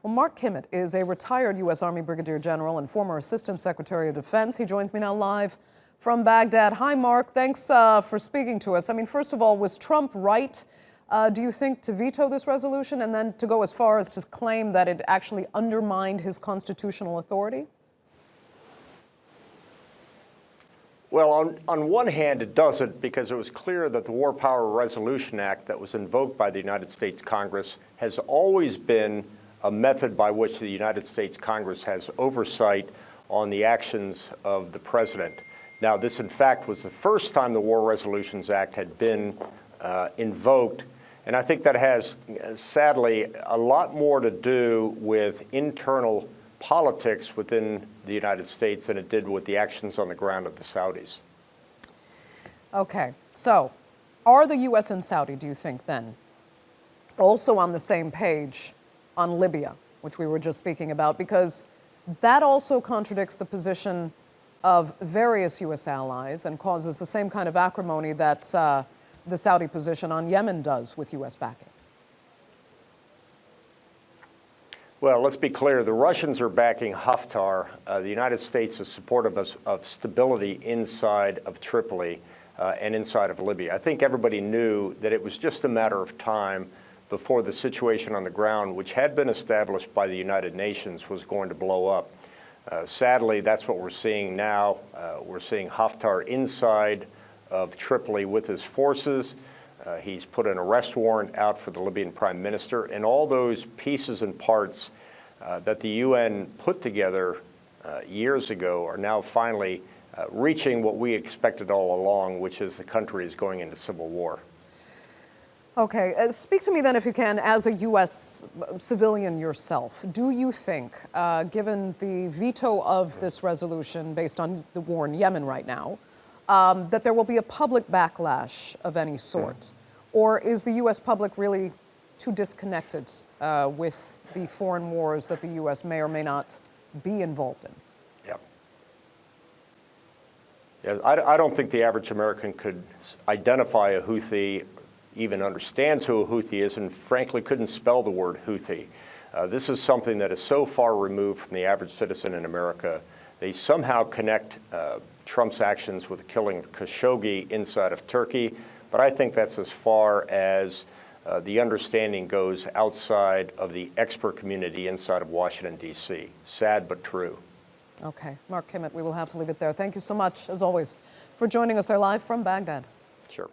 Well, Mark Kimmitt is a retired U.S. Army Brigadier General and former Assistant Secretary of Defense. He joins me now live from Baghdad. Hi, Mark. Thanks for speaking to us. I mean, first of all, was Trump right, do you think, to veto this resolution and then to go as far as to claim that it actually undermined his constitutional authority? Well, on one hand, it doesn't, because it was clear that the War Power Resolution Act that was invoked by the United States Congress has always been a method by which the United States Congress has oversight on the actions of the president. Now, this, in fact, was the first time the War Resolutions Act had been invoked, and I think that has, sadly, a lot more to do with internal politics within the United States than it did with the actions on the ground of the Saudis. Okay, so are the U.S. and Saudi, do you think, then, also on the same page on Libya, which we were just speaking about? Because that also contradicts the position of various U.S. allies and causes the same kind of acrimony that the Saudi position on Yemen does with U.S. backing. Well, let's be clear. The Russians are backing Haftar. The United States is supportive of stability inside of Tripoli and inside of Libya. I think everybody knew that it was just a matter of time before the situation on the ground, which had been established by the United Nations, was going to blow up. Sadly, that's what we're seeing now. We're seeing Haftar inside of Tripoli with his forces. He's put an arrest warrant out for the Libyan prime minister, and all those pieces and parts that the UN put together years ago are now finally reaching what we expected all along, which is the country is going into civil war. Okay, speak to me then, if you can, as a U.S. civilian yourself. Do you think, given the veto of this resolution based on the war in Yemen right now, that there will be a public backlash of any sort? Or is the U.S. public really too disconnected with the foreign wars that the U.S. may or may not be involved in? Yeah, I don't think the average American could identify a Houthi, even understands who a Houthi is, and frankly couldn't spell the word Houthi. This is something that is so far removed from the average citizen in America. They somehow connect Trump's actions with the killing of Khashoggi inside of Turkey, but I think that's as far as the understanding goes outside of the expert community inside of Washington, D.C. Sad but true. Okay, Mark Kimmitt, we will have to leave it there. Thank you so much, as always, for joining us there live from Baghdad. Sure.